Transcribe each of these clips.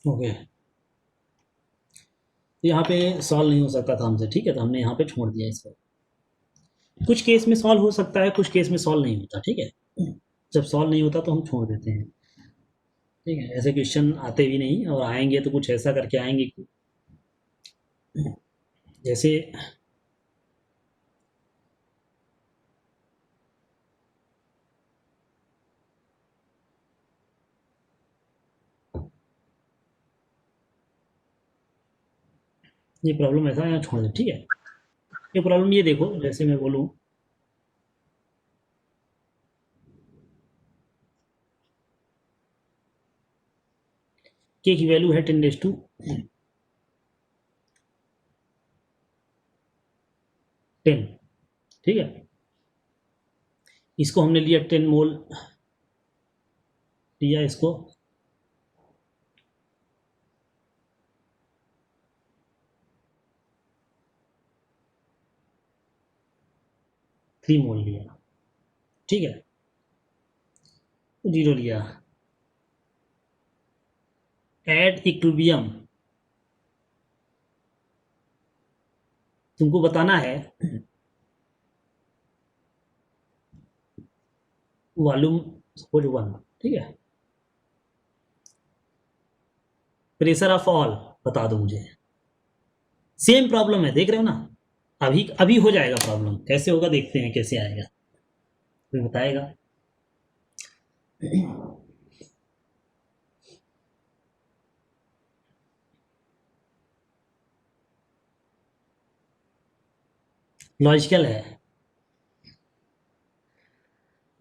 Okay, तो यहाँ पे सॉल्व नहीं हो सकता था हमसे, ठीक है, तो हमने यहाँ पे छोड़ दिया इसको। कुछ केस में सॉल्व हो सकता है, कुछ केस में सॉल्व नहीं होता, ठीक है। जब सॉल्व नहीं होता तो हम छोड़ देते हैं, ठीक है। ऐसे क्वेश्चन आते भी नहीं, और आएंगे तो कुछ ऐसा करके आएंगे कि जैसे ये प्रॉब्लम ऐसा यहाँ छोड़ दे, ठीक है। ये प्रॉब्लम ये देखो, जैसे मैं बोलूँ के की वैल्यू है 10 ठीक है। इसको हमने लिया 10 मोल, लिया इसको 3 मोल लिया, ठीक है। 0 लिया। एट इक्विलिब्रियम तुमको बताना है वॉल्यूम सपोज 1, ठीक है। प्रेशर ऑफ ऑल बता दो मुझे। सेम प्रॉब्लम है, देख रहे हो ना। अभी अभी हो जाएगा प्रॉब्लम, कैसे होगा देखते हैं, कैसे आएगा कोई बताएगा। लॉजिकल है,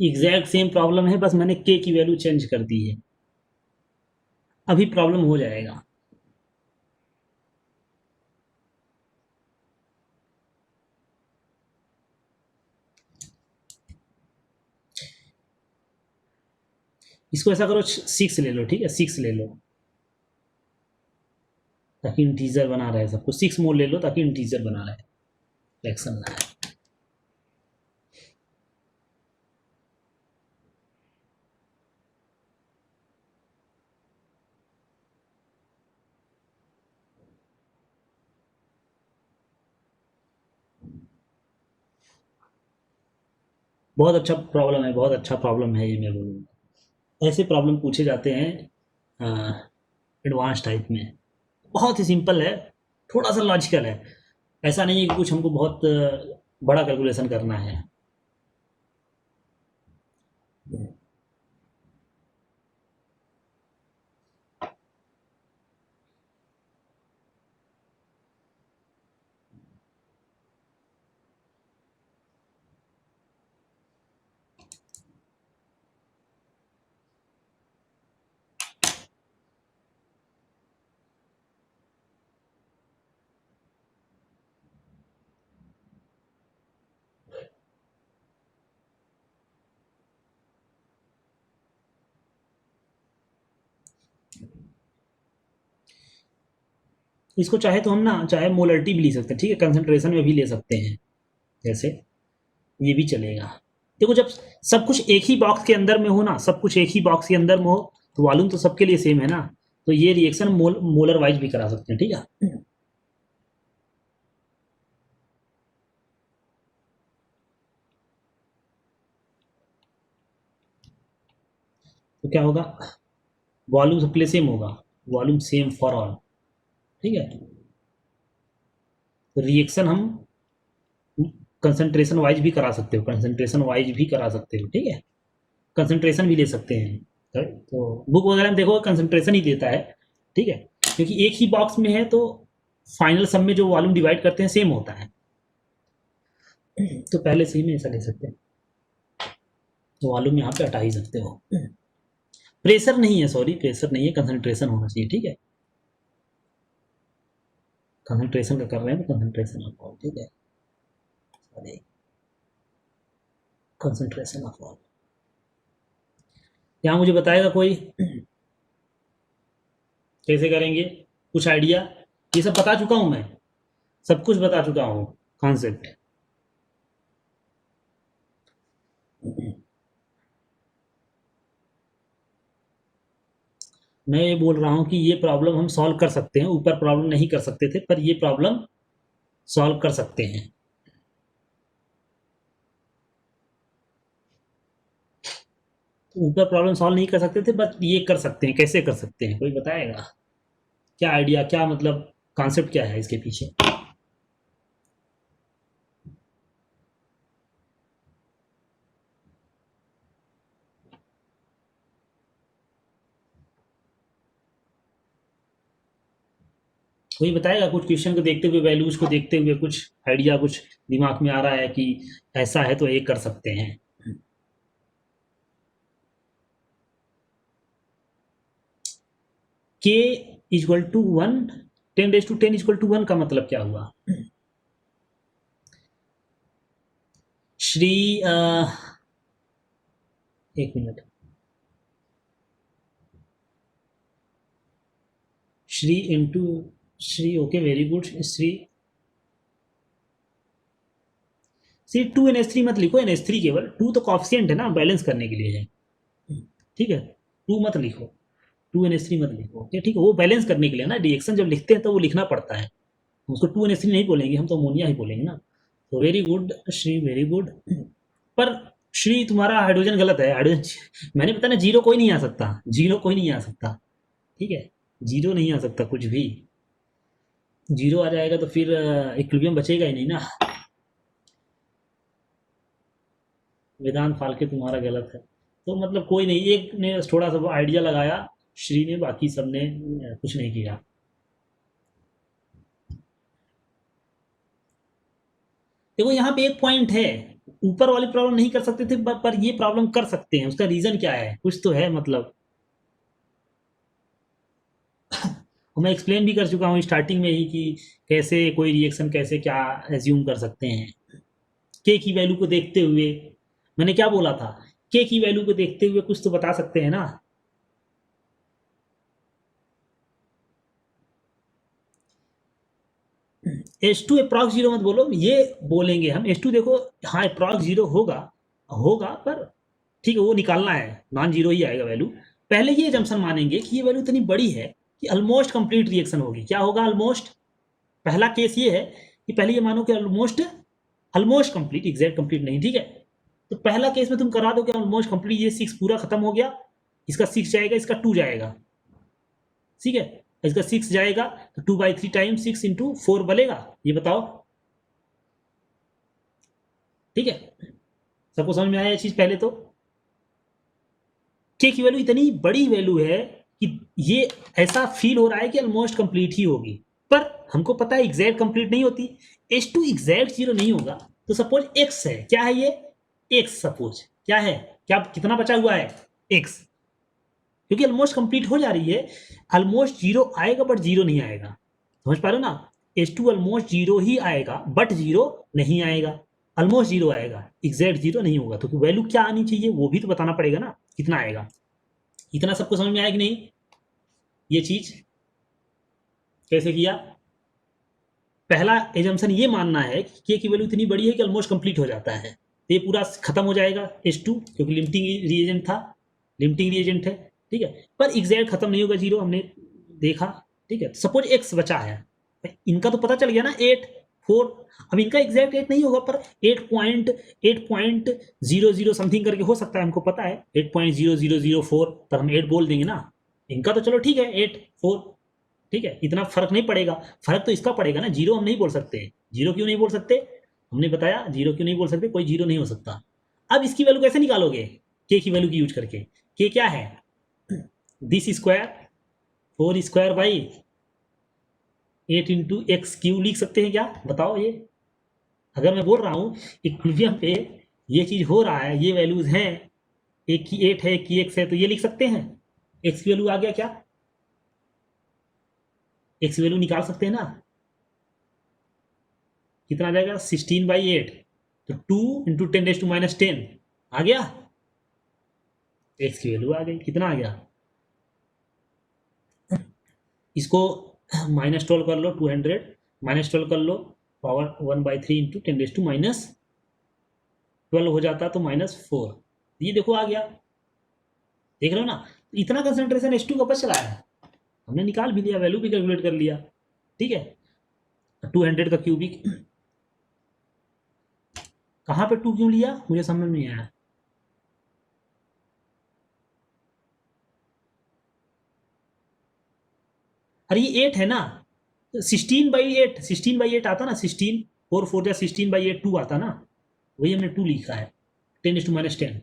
एग्जैक्ट सेम प्रॉब्लम है, बस मैंने के की वैल्यू चेंज कर दी है। अभी प्रॉब्लम हो जाएगा। इसको ऐसा करो, 6 ले लो, ठीक है, 6 ले लो, ताकि इंटीजर बना रहे सबको। 6 मोल ले लो ताकि इंटीजर बना रहे, फ्रैक्शन ना है। बहुत अच्छा प्रॉब्लम है, बहुत अच्छा प्रॉब्लम है ये, मैं बोलूँगा। ऐसे प्रॉब्लम पूछे जाते हैं एडवांस टाइप में। बहुत ही सिंपल है, थोड़ा सा लॉजिकल है। ऐसा नहीं है कि कुछ हमको बहुत बड़ा कैलकुलेशन करना है। इसको चाहे तो हम ना, चाहे मोलरिटी भी ले सकते हैं, ठीक है, कंसंट्रेशन में भी ले सकते हैं, जैसे ये भी चलेगा। देखो, जब सब कुछ एक ही बॉक्स के अंदर में हो ना, सब कुछ एक ही बॉक्स के अंदर में हो, तो वॉल्यूम तो सबके लिए सेम है ना। तो ये रिएक्शन मोलर वाइज भी करा सकते हैं, ठीक है। तो क्या होगा, वॉल्यूम सबके लिए सेम होगा, वॉल्यूम सेम फॉर ऑल, ठीक है। तो रिएक्शन हम कंसंट्रेशन वाइज भी करा सकते हो, कंसंट्रेशन वाइज भी करा सकते हो, ठीक है। कंसंट्रेशन भी ले सकते हैं। तो बुक वगैरह में देखो कंसंट्रेशन ही देता है, ठीक है, क्योंकि एक ही बॉक्स में है, तो फाइनल सम में जो वॉल्यूम डिवाइड करते हैं सेम होता है। तो पहले से ही में ऐसा ले सकते हैं, तो वॉल्यूम यहाँ पे हटा ही सकते हो। प्रेशर नहीं है, सॉरी, प्रेशर नहीं है, कंसंट्रेशन होना चाहिए, ठीक है। कंसंट्रेशन का कर रहे हैं तो कंसंट्रेशन ऑफ ऑल, ठीक है, सॉरी, कंसंट्रेशन ऑफ ऑल। यहाँ मुझे बताएगा कोई कैसे करेंगे, कुछ आइडिया। ये सब बता चुका हूँ मैं, सब कुछ बता चुका हूँ, कॉन्सेप्ट। मैं ये बोल रहा हूँ कि ये प्रॉब्लम हम सॉल्व कर सकते हैं, ऊपर प्रॉब्लम नहीं कर सकते थे, पर ये प्रॉब्लम सॉल्व कर सकते हैं। तो ऊपर प्रॉब्लम सॉल्व नहीं कर सकते थे, बट ये कर सकते हैं। कैसे कर सकते हैं, कोई बताएगा? क्या आइडिया, क्या मतलब कॉन्सेप्ट क्या है इसके पीछे? कोई बताएगा? कुछ क्वेश्चन को देखते हुए, वैल्यूज को देखते हुए कुछ आइडिया, कुछ दिमाग में आ रहा है कि ऐसा है तो ये कर सकते हैं। के equal to one, 10 raised to 10 equal to 1 का मतलब क्या हुआ? श्री एक मिनट। Three into three, okay very good. Three, three 2 NH3 मत लिखो, NH3 केवल, 2 तो कॉफिशिएंट है ना, बैलेंस करने के लिए है। ठीक है, 2 मत लिखो, 2 NH3 मत लिखो। ओके ठीक है, वो बैलेंस करने के लिए ना, रिएक्शन जब लिखते हैं तो वो लिखना पड़ता है। हम उसको 2 NH3 नहीं बोलेंगे, हम तो अमोनिया ही बोलेंगे ना। तो very good Shri, very good. पर श्री तुम्हारा हाइड्रोजन गलत है। हाइड्रोजन मैंने बताया ना, जीरो कोई नहीं आ सकता, जीरो कोई नहीं आ सकता। ठीक है, जीरो नहीं आ सकता कुछ भी। जीरो आ जाएगा तो फिर इक्विलिब्रियम बचेगा ही नहीं ना। वेदांत फाल्के तुम्हारा गलत है। तो मतलब कोई नहीं, एक ने थोड़ा सा आइडिया लगाया, श्री ने, बाकी सब ने कुछ नहीं किया। देखो यहाँ पे एक पॉइंट है, ऊपर वाली प्रॉब्लम नहीं कर सकते थे, पर ये प्रॉब्लम कर सकते हैं। उसका रीजन क्या है? कुछ तो है मतलब। मैं एक्सप्लेन भी कर चुका हूँ स्टार्टिंग में ही कि कैसे कोई रिएक्शन, कैसे क्या एज्यूम कर सकते हैं। के की वैल्यू को देखते हुए, मैंने क्या बोला था? के की वैल्यू को देखते हुए कुछ तो बता सकते हैं ना। H2 अप्रॉक्स जीरो मत बोलो, ये बोलेंगे हम H2 देखो। हाँ अप्रॉक्स जीरो होगा, होगा, पर ठीक है वो निकालना है, नॉन जीरो ही आएगा वैल्यू। पहले ये जंक्शन मानेंगे कि ये वैल्यू इतनी बड़ी है कि ऑलमोस्ट कंप्लीट रिएक्शन होगी। क्या होगा ऑलमोस्ट? पहला केस ये है कि पहले ये मानो कि almost, almost complete, exact complete नहीं। ठीक है, तो पहला केस में तुम करा दो कि ऑलमोस्ट कंप्लीट, ये 6 पूरा खत्म हो गया, इसका 6 जाएगा, इसका 2 जाएगा। ठीक है, इसका 6 जाएगा तो 2/3 टाइम 6 × 4 बनेगा। ये बताओ। ठीक है, सबको समझ में आया ये चीज? पहले तो के की वैल्यू इतनी बड़ी वैल्यू है कि ये ऐसा फील हो रहा है कि ऑलमोस्ट कंप्लीट ही होगी, पर हमको पता है एग्जैक्ट कंप्लीट नहीं होती। H2 एग्जैक्ट जीरो नहीं होगा। तो सपोज x है, क्या है ये? x सपोज क्या है, क्या कितना बचा हुआ है? x, क्योंकि ऑलमोस्ट कंप्लीट हो जा रही है। ऑलमोस्ट जीरो आएगा बट जीरो नहीं आएगा, समझ पा रहे हो ना? H2 ऑलमोस्ट जीरो ही आएगा बट जीरो नहीं आएगा, ऑलमोस्ट जीरो आएगा, एग्जैक्ट जीरो नहीं होगा। तो वैल्यू क्या आनी चाहिए वो भी तो बताना पड़ेगा ना, कितना आएगा। इतना सबको समझ में आया कि नहीं? ये चीज कैसे किया? पहला एजम्पशन ये मानना है कि के की वैल्यू इतनी बड़ी है कि ऑलमोस्ट कंप्लीट हो जाता है, तो ये पूरा खत्म हो जाएगा H2, क्योंकि लिमिटिंग रिएजेंट था, लिमिटिंग रिएजेंट है। ठीक है, पर एग्जैक्ट खत्म नहीं होगा जीरो, हमने देखा। ठीक है, सपोज एक्स बचा है, इनका तो पता चल गया ना 8 4। अब इनका एग्जैक्ट 8 नहीं होगा, पर 8.0 समथिंग करके हो सकता है, हमको पता है 8.0004, पर हम 8 बोल देंगे ना। इनका तो चलो ठीक है 8 4। ठीक है, इतना फर्क नहीं पड़ेगा। फर्क तो इसका पड़ेगा ना, जीरो हम नहीं बोल सकते। जीरो क्यों नहीं बोल सकते? हमने बताया जीरो क्यों नहीं बोल सकते, कोई जीरो नहीं हो सकता। अब इसकी वैल्यू कैसे निकालोगे? के की वैल्यू की यूज करके। के क्या है? This square, 4 square by 8 × x³ लिख सकते हैं क्या? बताओ ये। अगर मैं बोल रहा हूँ इक्विलिब्रियम पे ये चीज हो रहा है, ये वैल्यूज हैं, एक की 8 है, एक की x है, तो ये लिख सकते हैं। x की वैल्यू आ गया क्या? x की वैल्यू निकाल सकते हैं ना। कितना आ जाएगा? 16/8, तो 2 × 10⁻⁻10 आ गया। x की वैल्यू आ गई, कितना आ गया? इसको -12 कर लो, 200 -12 कर लो, पावर 1/3 × 10⁻12 हो जाता तो -4। ये देखो आ गया, देख रहे हो ना? इतना कंसंट्रेशन H2 का बच रहा है, हमने निकाल भी लिया, वैल्यू भी कैलकुलेट कर लिया, ठीक है। 200 का क्यूबिक, कहाँ पे 2 क्यों लिया मुझे समझ नहीं आया। अरे ये 8 है ना, 16/8, 16/8 आता ना, 16, 4 4 या 16/8 2 आता ना, वही हमने 2 लिखा है, 10⁻10,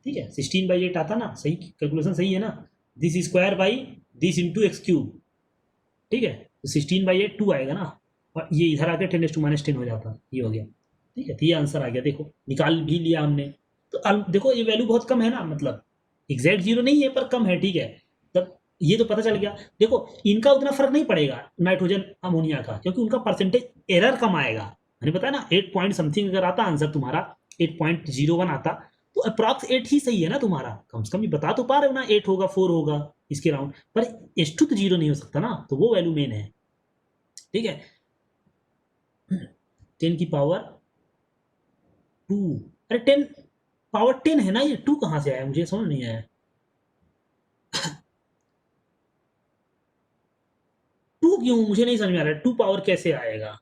ठीक है। 16/8 आता ना, सही कैलकुलेशन सही है ना, this square by this into x cube, ठीक है। तो 16/8 2 आएगा ना, और ये इधर आके 10⁻10 हो जाता, ये हो गया, ठीक है। तो ये आंसर आ गया, देखो निकाल भी लिया हमने। तो देखो ये वैल्यू बहुत कम है ना, मतलब एग्जैक्ट जीरो नहीं है पर कम है, ठीक है। तब ये तो पता चल गया। देखो इनका उतना फर्क नहीं पड़ेगा नाइट्रोजन अमोनिया का, क्योंकि उनका परसेंटेज एरर कम आएगा, मैंने बताया ना 8 पॉइंट समथिंग अगर आता आंसर तुम्हारा, 8.01 आता, तो अप्रॉक्स 8 ही सही है ना तुम्हारा, कम से कम ये बता तो पा रहे हो ना, 8 होगा 4 होगा इसके राउंड पर। H2 तो जीरो नहीं हो सकता ना, तो वो वैल्यू मेन है, ठीक है। 10⁻², अरे 10 पावर 10 है ना, ये 2 कहाँ से आया मुझे समझ नहीं आया। 2 क्यों मुझे नहीं समझ में आ रहा है, 2 पावर कैसे आएगा।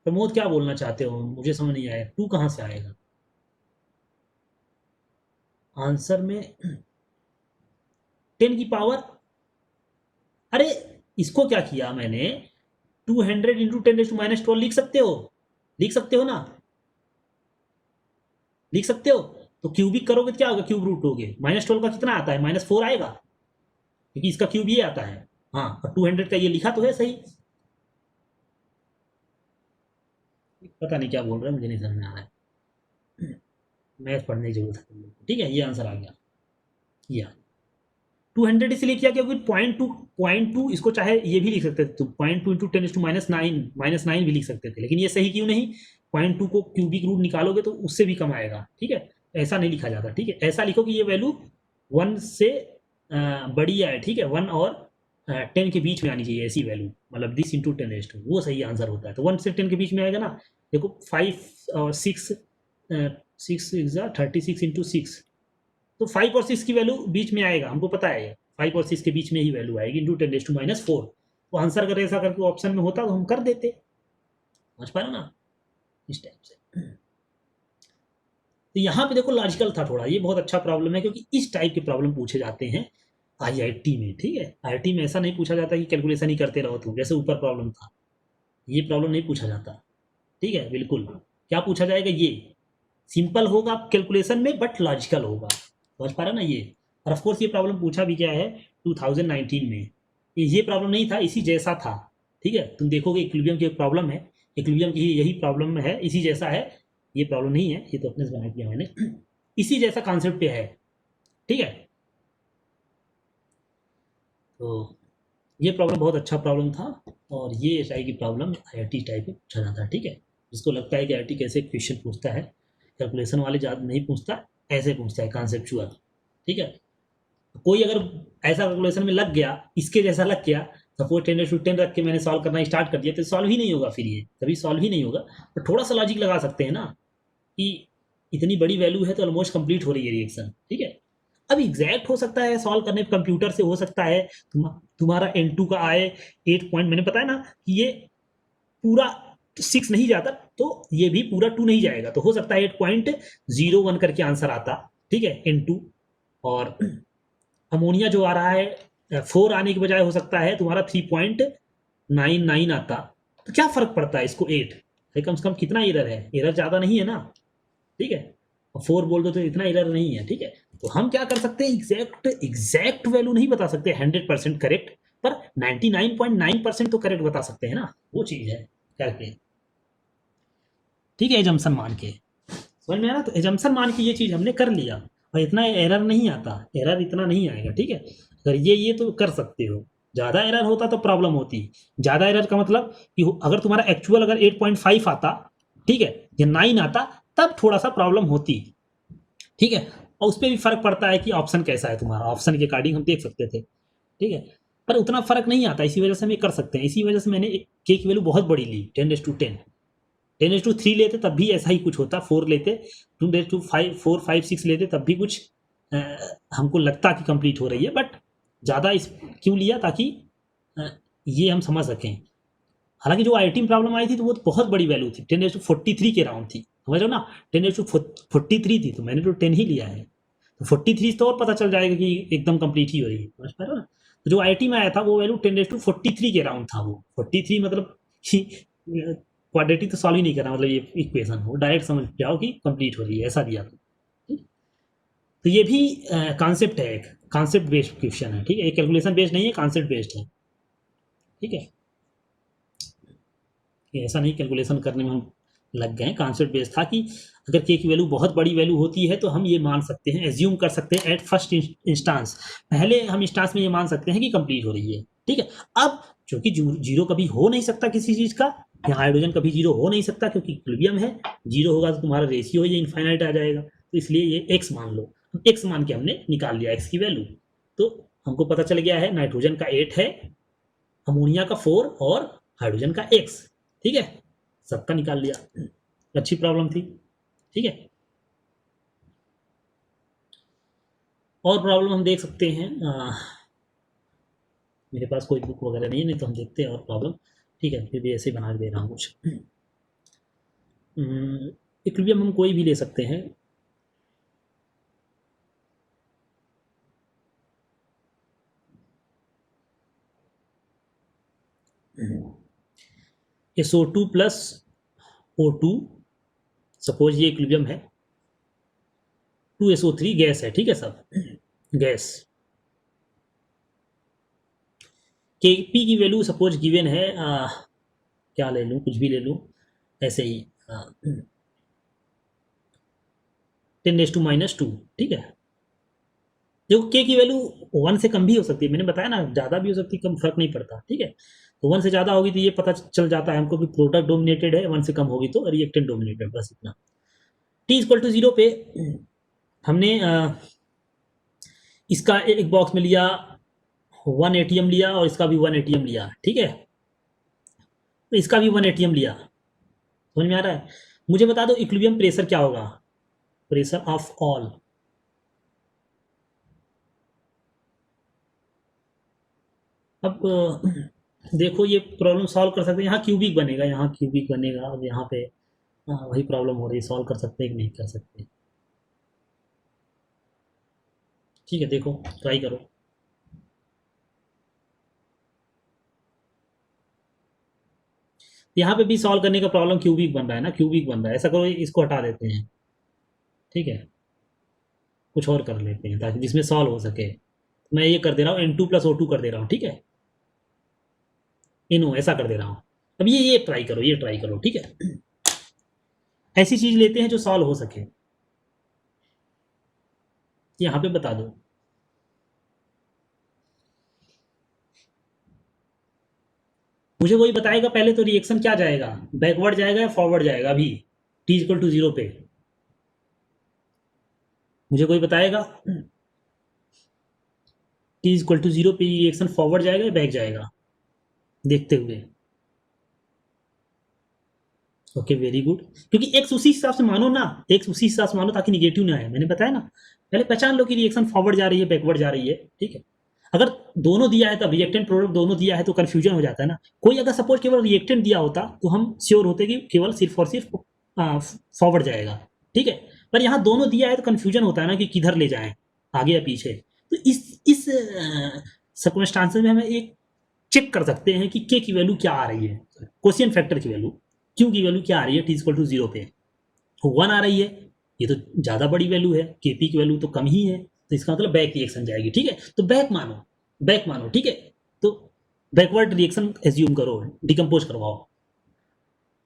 प्रमोद क्या बोलना चाहते हो, मुझे समझ नहीं आया, 2 कहाँ से आएगा आंसर में। 10 की पावर, अरे इसको क्या किया मैंने, 200 × 10⁻12 लिख सकते हो, लिख सकते हो ना, लिख सकते हो। तो क्यूबिक करोगे तो क्या होगा, क्यूब रूट होगे, -12 का कितना आता है, -4 आएगा, क्योंकि इसका क्यूब ये आता है। हाँ, और 200 का ये लिखा तो है सही, पता नहीं क्या बोल रहा है, मुझे नहीं समझ में आ रहा है, मैथ पढ़ने की जरूरत है तुम लोग को, ठीक है। ये आंसर आ गया, ये 200 इसलिए किया क्योंकि 0.2 इसको चाहे ये भी लिख सकते थे, तो 0.2 इंटू 10⁻9, -9 भी लिख सकते थे, लेकिन ये सही क्यों नहीं, 0.2 को क्यूबिक रूट निकालोगे तो उससे भी कम आएगा, ठीक है। ऐसा नहीं लिखा जाता, ठीक है, ऐसा लिखो कि ये वैल्यू 1 से बड़ी है, ठीक है, 1 और 10 के बीच में आनी चाहिए ऐसी वैल्यू, मतलब दिस इंटू 10⁻², वो सही आंसर होता है। तो 1 से 10 के बीच में आएगा ना, देखो 5 और 6, 36 इंटू 6, तो 5 और 6 की वैल्यू बीच में आएगा, हमको पता है, 5 और 6 के बीच में ही वैल्यू आएगी इंटू 10⁻⁴। तो आंसर अगर ऐसा करके ऑप्शन में होता तो हम कर देते, समझ पा रहे हो ना, इस टाइप से। तो यहाँ पे देखो लॉजिकल था थोड़ा, ये बहुत अच्छा प्रॉब्लम है, क्योंकि इस टाइप के प्रॉब्लम पूछे जाते हैं आईआईटी में, ठीक है। आईआईटी में ऐसा नहीं पूछा जाता कि कैलकुलेशन ही करते रहो तुम, जैसे ऊपर प्रॉब्लम था, ये प्रॉब्लम नहीं पूछा जाता, ठीक है। बिल्कुल क्या पूछा जाएगा, ये सिंपल होगा कैलकुलेशन में बट लॉजिकल होगा, समझ पा रहे हो ना ये। और ऑफकोर्स ये प्रॉब्लम पूछा भी क्या है 2019 में, ये प्रॉब्लम नहीं था, इसी जैसा था, ठीक है। तुम देखोगे इक्विलिब्रियम की एक प्रॉब्लम है, इक्विलिब्रियम की यही प्रॉब्लम है, इसी जैसा है, ये प्रॉब्लम नहीं है, ये तो अपने से बना दिया मैंने, इसी जैसा कॉन्सेप्ट पे है, ठीक है। तो ये प्रॉब्लम बहुत अच्छा प्रॉब्लम था, और ये टाइप की प्रॉब्लम आईआईटी टाइप में पूछा जाता है, ठीक है। जिसको लगता है कि आईआईटी कैसे क्वेश्चन पूछता है, कैलकुलेशन वाले ज़्यादा नहीं पूछता, ऐसे पूछता है कॉन्सेप्चुअल, ठीक है। कोई अगर ऐसा कैलकुलेशन में लग गया, इसके जैसा लग गया, सपोज 10⁻10 रख के मैंने सॉल्व करना स्टार्ट कर दिया, तो सॉल्व ही नहीं होगा, फिर ये कभी सॉल्व ही नहीं होगा। तो थोड़ा सा लॉजिक लगा सकते हैं ना, कि इतनी बड़ी वैल्यू है तो ऑलमोस्ट कंप्लीट हो रही है रिएक्शन, ठीक है। अब एग्जैक्ट हो सकता है सॉल्व करने कंप्यूटर से, हो सकता है तुम्हारा N2 का आए 8 पॉइंट, मैंने बताया ना कि ये पूरा 6 नहीं जाता, तो ये भी पूरा 2 नहीं जाएगा, तो हो सकता है 8.01 करके आंसर आता, ठीक है, N2। और अमोनिया जो आ रहा है 4 आने के बजाय हो सकता है तुम्हारा 3.99 आता, तो क्या फर्क पड़ता है इसको 8, कम से कम कितना एरर है, एरर ज़्यादा नहीं है ना, ठीक है। और 4 बोल दो तो इतना एरर नहीं है, ठीक है। तो हम क्या कर सकते हैं, एग्जैक्ट वैल्यू नहीं बता सकते 100% करेक्ट, पर 99.9% तो करेक्ट बता सकते हैं ना, वो चीज़ है करके, ठीक है। एजम्पशन मान के, समझ में आया ना, तो एजम्पशन मान के ये चीज़ हमने कर लिया, और इतना एरर नहीं आता, एरर इतना नहीं आएगा, ठीक है। अगर ये तो कर सकते हो, ज़्यादा एरर होता तो प्रॉब्लम होती, ज़्यादा एरर का मतलब कि अगर तुम्हारा एक्चुअल अगर 8.5 आता, ठीक है, या 9 आता, तब थोड़ा सा प्रॉब्लम होती, ठीक है। और उस पर भी फर्क पड़ता है कि ऑप्शन कैसा है तुम्हारा, ऑप्शन के अकॉर्डिंग हम देख सकते थे, ठीक है। पर उतना फर्क नहीं आता, इसी वजह से हम ये कर सकते हैं, इसी वजह से मैंने के की वैल्यू बहुत बड़ी ली, 10⁻10, 10:3 लेते तब भी ऐसा ही कुछ होता, 4 लेते, 2:5 4 5 6 लेते तब भी कुछ हमको लगता कि कंप्लीट हो रही है, बट ज़्यादा इस क्यों लिया, ताकि ये हम समझ सकें। हालांकि जो आईटी में प्रॉब्लम आई थी तो वो तो बहुत बड़ी वैल्यू थी, 10:43 के राउंड थी, समझ रहे हो ना, 10:43 थी, तो मैंने तो 10 ही लिया है, तो 43 तो और पता चल जाएगा कि एकदम कंप्लीट ही हो रही है, समझ पा रहे हो ना। तो जो आईटी में आया था वो वैल्यू 10:43 के राउंड था, वो 43 मतलब क्वाड्रेटिक तो सॉल्व ही नहीं करना, मतलब ये इक्वेशन हो डायरेक्ट समझ जाओ कि कंप्लीट हो रही है, ऐसा दिया था। तो ये भी कॉन्सेप्ट है, एक कॉन्सेप्ट बेस्ड क्वेश्चन है, ठीक है, ये कैलकुलेशन बेस्ड नहीं है, कॉन्सेप्ट बेस्ड है, ठीक है, ये ऐसा नहीं कैलकुलेशन करने में हम लग गए, कॉन्सेप्ट बेस्ड था कि अगर के की वैल्यू बहुत बड़ी वैल्यू होती है तो हम ये मान सकते हैं, एज्यूम कर सकते हैं एट फर्स्ट इंस्टांस, पहले हम इंस्टांस में ये मान सकते हैं कि कंप्लीट हो रही है, ठीक है। अब चूंकि जीरो कभी हो नहीं सकता किसी चीज का, यहाँ हाइड्रोजन कभी जीरो हो नहीं सकता क्योंकि इक्विलिब्रियम है, जीरो होगा तो तुम्हारा रेशियो ये इनफाइनाइट आ जाएगा, तो इसलिए ये एक्स मान लो, एक्स मान के हमने निकाल लिया एक्स की वैल्यू, तो हमको पता चल गया है नाइट्रोजन का 8 है, अमोनिया का 4 और हाइड्रोजन का x, ठीक है, सबका निकाल लिया, अच्छी प्रॉब्लम थी, ठीक है। और प्रॉब्लम हम देख सकते हैं, मेरे पास कोई बुक वगैरह नहीं है, नहीं तो हम देखते हैं और प्रॉब्लम, ठीक है, फिर भी ऐसे ही बना के दे रहा हूँ कुछ। इक्विलिब्रियम हम कोई भी ले सकते हैं, SO2 प्लस O2, सपोज ये इक्विलिब्रियम है, 2SO3 गैस है, ठीक है सब गैस, Kp की वैल्यू सपोज गिवन है, क्या ले लूँ, कुछ भी ले लूँ, ऐसे ही 10⁻², ठीक है। देखो के की वैल्यू 1 से कम भी हो सकती है, मैंने बताया ना, ज़्यादा भी हो सकती है, कम फर्क नहीं पड़ता, ठीक है। तो 1 से ज़्यादा होगी तो ये पता चल जाता है हमको कि प्रोडक्ट डोमिनेटेड है, 1 से कम होगी तो रिएक्टेंट डोमिनेटेड, बस इतना। T=0 पे हमने इसका एक बॉक्स में लिया 1 ATM लिया और इसका भी 1 ATM लिया, ठीक है, तो इसका भी 1 ATM लिया, समझ में आ रहा है। मुझे बता दो इक्विलिब्रियम प्रेशर क्या होगा, प्रेशर ऑफ ऑल, अब देखो ये प्रॉब्लम सॉल्व कर सकते हैं, यहाँ क्यूबिक बनेगा, यहाँ क्यूबिक बनेगा, अब यहाँ पे वही प्रॉब्लम हो रही है, सॉल्व कर सकते हैं कि नहीं कर सकते, ठीक है, देखो ट्राई करो। यहाँ पे भी सॉल्व करने का प्रॉब्लम क्यूबिक बन रहा है ना, क्यूबिक बन रहा है, ऐसा करो इसको हटा देते हैं, ठीक है, कुछ और कर लेते हैं ताकि जिसमें सॉल्व हो सके, मैं ये कर दे रहा हूँ N2+O2 कर दे रहा हूँ, ठीक है, इनो ऐसा कर दे रहा हूँ। अब ये ट्राई करो, ये ट्राई करो, ठीक है, ऐसी चीज लेते हैं जो सॉल्व हो सके, यहाँ पे बता दो। मुझे वही बताएगा पहले तो रिएक्शन क्या जाएगा, बैकवर्ड जाएगा या फॉरवर्ड जाएगा, अभी T=0 पे मुझे कोई बताएगा T=0 पे रिएक्शन फॉरवर्ड जाएगा या बैक जाएगा, देखते हुए। ओके वेरी गुड, क्योंकि एक्स उसी हिसाब से मानो ना, एक्स उसी हिसाब से मानो ताकि निगेटिव ना आए, मैंने बताया ना, पहले पहचान लो कि रिएक्शन फॉरवर्ड जा रही है बैकवर्ड जा रही है, ठीक है। अगर दोनों दिया है तब रिएक्टेंट प्रोडक्ट दोनों दिया है तो कंफ्यूजन हो जाता है ना, कोई अगर सपोज केवल रिएक्टेंट दिया होता तो हम श्योर होते कि केवल सिर्फ और सिर्फ फॉरवर्ड जाएगा, ठीक है, पर यहाँ दोनों दिया है तो कंफ्यूजन होता है ना कि किधर ले जाएं, आगे या पीछे, तो इस सर्कमस्टांसेस में हमें एक चेक कर सकते हैं कि के की वैल्यू क्या आ रही है, क्वेश्चन फैक्टर की वैल्यू, क्यू की वैल्यू क्या आ रही है T=0 पे, 1 आ रही है, ये तो ज़्यादा बड़ी वैल्यू है, केपी की वैल्यू तो कम ही है, तो इसका मतलब बैक रिएक्शन जाएगी, ठीक है, तो बैक मानो, ठीक है, तो बैकवर्ड रिएक्शन एज्यूम करो, डिकम्पोज करवाओ,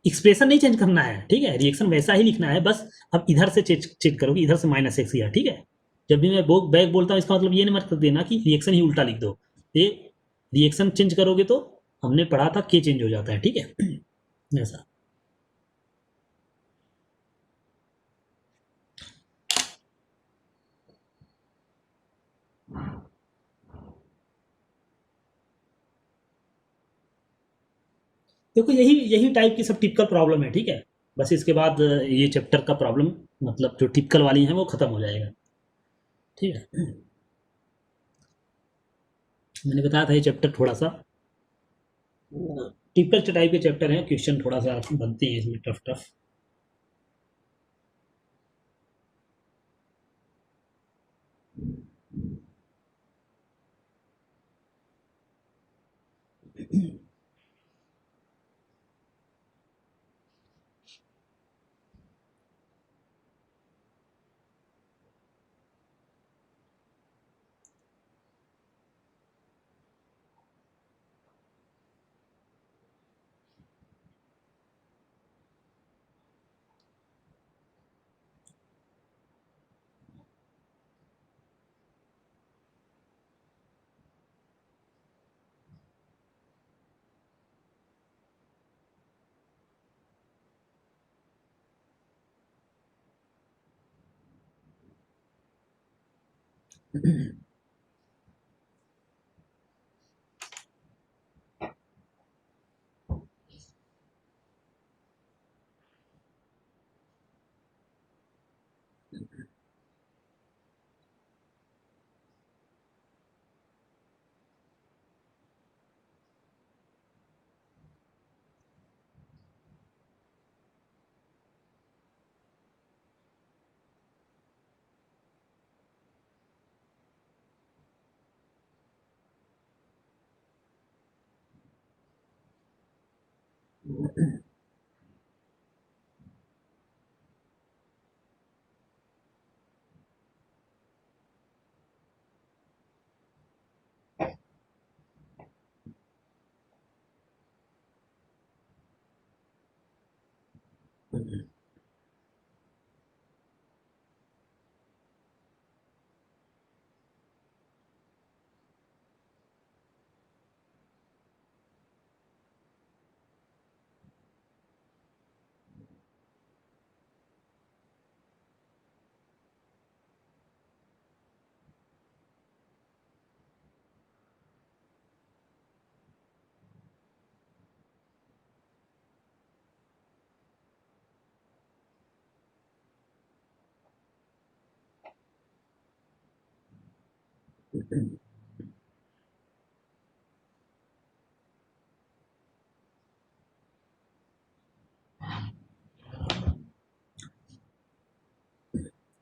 एक्सप्रेशन नहीं चेंज करना है, ठीक है, रिएक्शन वैसा ही लिखना है, बस अब इधर से चेक करो कि इधर से -x किया, ठीक है, जब भी मैं बैक बोलता हूँ इसका मतलब ये नहीं मत देना कि रिएक्शन ही उल्टा लिख दो, ये रिएक्शन चेंज करोगे तो हमने पढ़ा था के चेंज हो जाता है, ठीक है, ऐसा। देखो यही यही टाइप की सब टिपिकल प्रॉब्लम है, ठीक है, बस इसके बाद ये चैप्टर का प्रॉब्लम मतलब जो टिपिकल वाली हैं वो ख़त्म हो जाएगा, ठीक है। मैंने बताया था ये चैप्टर थोड़ा सा टिपिकल टाइप के चैप्टर हैं, क्वेश्चन थोड़ा सा बनते हैं इसमें टफ टफ।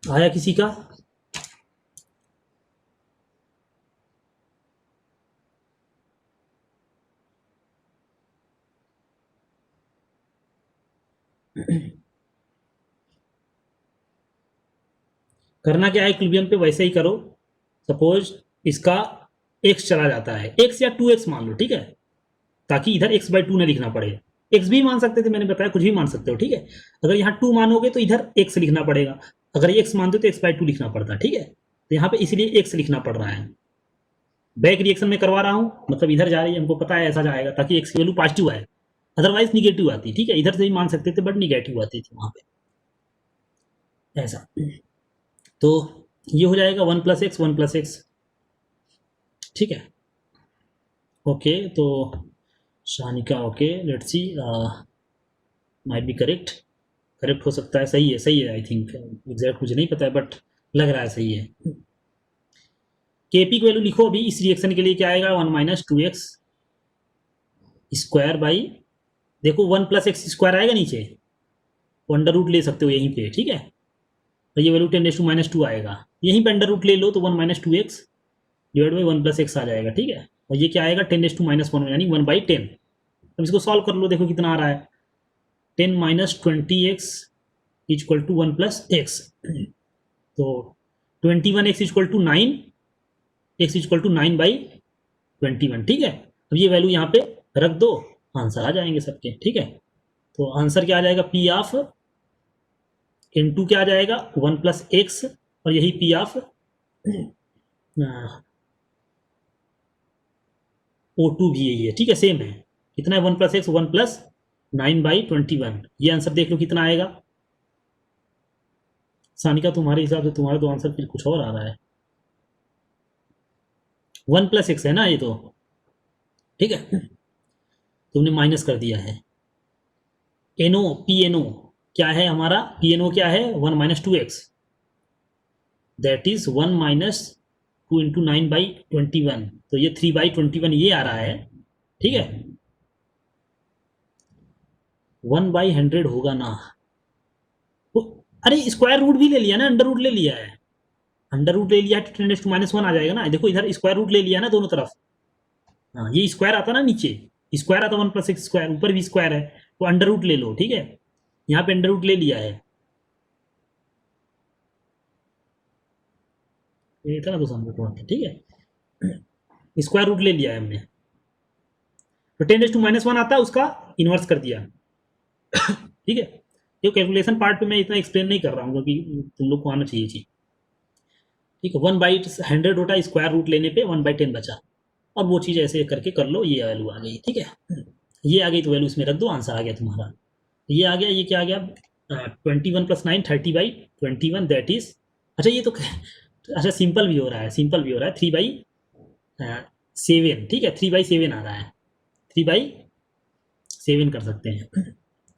आया किसी का? करना क्या है, इक्विलिब्रियम पे वैसे ही करो। सपोज इसका x चला जाता है, x या 2x मान लो, ठीक है, ताकि इधर x/2 न लिखना पड़े। x भी मान सकते थे, मैंने बताया कुछ भी मान सकते हो, ठीक है। अगर यहाँ 2 मानोगे तो इधर x लिखना पड़ेगा, अगर x मानते हो तो x/2 लिखना पड़ता, ठीक है। तो यहाँ पे इसलिए x लिखना पड़ रहा है। बैक रिएक्शन में करवा रहा हूँ, मतलब इधर जा रही है, हमको पता है ऐसा जाएगा, ताकि x की वैल्यू पॉजिटिव आए, अदरवाइज निगेटिव आती, ठीक है। इधर से भी मान सकते थे बट निगेटिव आती थी वहाँ पे, ऐसा। तो ये हो जाएगा 1+x 1+x, ठीक है। ओके, तो Shanika, okay let's see, might be correct, correct हो सकता है, सही है, सही है, आई थिंक एग्जैक्ट मुझे नहीं पता है बट लग रहा है सही है। केपी की वैल्यू लिखो अभी इस रिएक्शन के लिए, क्या आएगा 1 - 2x स्क्वायर बाई, देखो 1+x स्क्वायर आएगा नीचे, अंडर रूट ले सकते हो यहीं पे, ठीक है। तो ये वैल्यू 10⁻² आएगा, यहीं पे अंडर रूट ले लो तो 1 - 2x डिवाइड बाई 1+x आ जाएगा, ठीक है। और ये क्या आएगा 10⁻1 यानी 1/10। अब इसको सॉल्व कर लो, देखो कितना आ रहा है, 10 - 20x इक्वल टू 1+x, तो 21x equal to 9, x equal to 9/21, ठीक है। अब ये वैल्यू यहाँ पे रख दो, आंसर आ जाएंगे सबके, ठीक है। तो आंसर क्या आ जाएगा, पी ऑफ इनटू क्या आ जाएगा 1+x, और यही पी ऑफ O2 भी यही है, ठीक है, सेम है। कितना है 1+x 1+9/21, ये आंसर देख लो कितना आएगा। सानिका तुम्हारे हिसाब से तुम्हारा तो आंसर फिर कुछ और आ रहा है, 1+x है ना ये तो, ठीक है, तुमने माइनस कर दिया है, NO PNO, क्या है हमारा पीएनओ क्या है 1 - 2x, दैट इज 1 - 2 × 9/21, तो ये 3/21 ये आ रहा है, ठीक है। 1/100 होगा ना, अरे स्क्वायर रूट भी ले लिया ना, अंडर रूट ले लिया है, अंडर रूट ले लिया है तो 10⁻1 आ जाएगा ना, देखो इधर स्क्वायर रूट ले लिया ना दोनों तरफ। हाँ ये स्क्वायर आता ना नीचे, स्क्वायर आता 1 + x², ऊपर भी स्क्वायर है, तो अंडर रूट ले लो, ठीक है। यहाँ पे अंडर रूट ले लिया है, ये था ना तो समझो थोड़ा, ठीक है, स्क्वायर रूट ले लिया है हमने, तो 10⁻1 आता है, उसका इन्वर्स कर दिया, ठीक है। ये कैलकुलेशन पार्ट पे मैं इतना एक्सप्लेन नहीं कर रहा हूँ क्योंकि तुम लोग को आना चाहिए चीज, ठीक है। 1/100 होता है स्क्वायर रूट लेने पे 1/10 बचा, और वो चीज़ ऐसे करके कर लो, ये वैल्यू आ गई, ठीक है। ये आ गई तो वैल्यू इसमें रख दो, आंसर आ गया तुम्हारा। ये आ गया, ये क्या आ गया, 21 + 9 30/21, दैट इज, अच्छा ये तो अच्छा सिंपल भी हो रहा है, सिंपल भी हो रहा है, 3/7, ठीक है, 3/7 आ रहा है, 3/7 कर सकते हैं,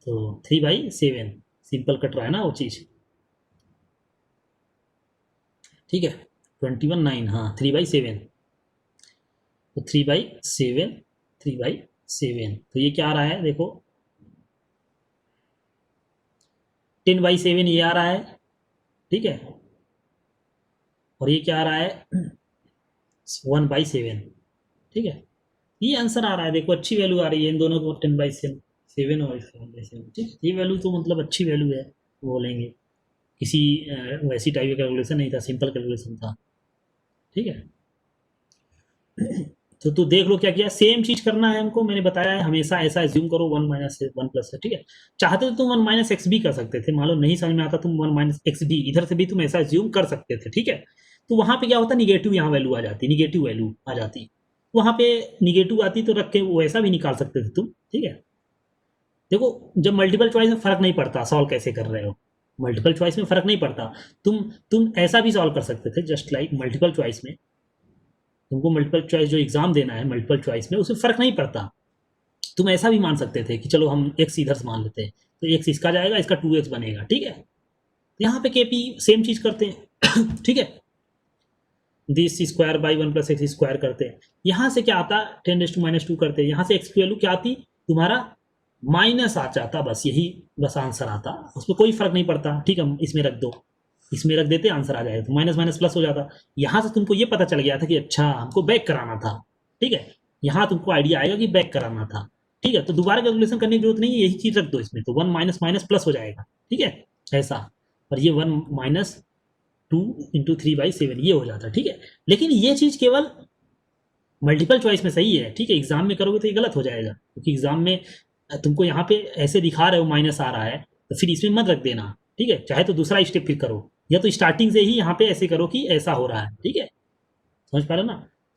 तो 3/7 सिंपल कट रहा है ना वो चीज़, ठीक है। 21 9, हाँ 3/7, तो 3/7, 3/7, तो ये क्या आ रहा है देखो, 10/7 ये आ रहा है, ठीक है, और ये क्या आ रहा है 1/7, ठीक है। ये आंसर आ रहा है, देखो अच्छी वैल्यू आ रही है इन दोनों को, 10/7 और 7/7, ठीक है। ये वैल्यू तो मतलब अच्छी वैल्यू है, बोलेंगे किसी वैसी टाइप का कैलकुलेशन नहीं था, सिंपल कैलकुलेशन था, ठीक है। तो तू देख लो क्या किया, सेम चीज करना है हमको, मैंने बताया है हमेशा ऐसा एज्यूम करो 1 - 1 + है, ठीक है। चाहते तो तुम 1 - x भी कर सकते थे, मान लो नहीं समझ में आता तुम 1 - x भी इधर से भी तुम ऐसा एज्यूम कर सकते थे, ठीक है। तो वहां पे क्या होता, निगेटिव यहाँ वैल्यू आ जाती, निगेटिव वैल्यू आ जाती, वहां पे निगेटिव आती तो रख के वैसा भी निकाल सकते थे तुम, ठीक है। देखो जब मल्टीपल चॉइस में फर्क नहीं पड़ता सॉल्व कैसे कर रहे हो, मल्टीपल चॉइस में फर्क नहीं पड़ता, तुम ऐसा भी सॉल्व कर सकते थे, जस्ट लाइक मल्टीपल चॉइस में तुमको मल्टीपल चॉइस जो एग्जाम देना है मल्टीपल चॉइस में उसमें फर्क नहीं पड़ता, तुम ऐसा भी मान सकते थे कि चलो हम एक्स इधर से मान लेते हैं, तो एक्स इसका जाएगा, इसका 2x बनेगा, ठीक है। यहाँ पे केपी सेम चीज करते हैं ठीक है, दिस स्क्वायर बाई 1 + x² करते हैं, यहाँ से क्या आता 10⁻² करते हैं, यहाँ से एक्स की वैल्यू क्या आती तुम्हारा माइनस आ जाता, बस यही बस आंसर आता, उसमें कोई फर्क नहीं पड़ता, ठीक है। इसमें रख दो, इसमें रख देते आंसर आ जाएगा, तो माइनस माइनस प्लस हो जाता। यहाँ से तुमको ये पता चल गया था कि अच्छा हमको बैक कराना था, ठीक है। यहाँ तुमको आइडिया आएगा कि बैक कराना था, ठीक है। तो दोबारा कैलकुलेशन करने की जरूरत नहीं है, यही चीज रख दो इसमें, तो 1 माइनस माइनस प्लस हो जाएगा, ठीक है, ऐसा। और ये 1 - 2 × 3/7 ये हो जाता, ठीक है। लेकिन ये चीज केवल मल्टीपल चॉइस में सही है, ठीक है, एग्जाम में करोगे तो ये गलत हो जाएगा, क्योंकि एग्जाम में तुमको यहाँ पे ऐसे दिखा रहे हो माइनस आ रहा है, तो फिर इसमें मत रख देना, ठीक है। चाहे तो दूसरा स्टेप फिर करो, या तो स्टार्टिंग से ही यहाँ पे ऐसे करो कि ऐसा हो रहा है, ठीक है, समझ पा रहे हो ना।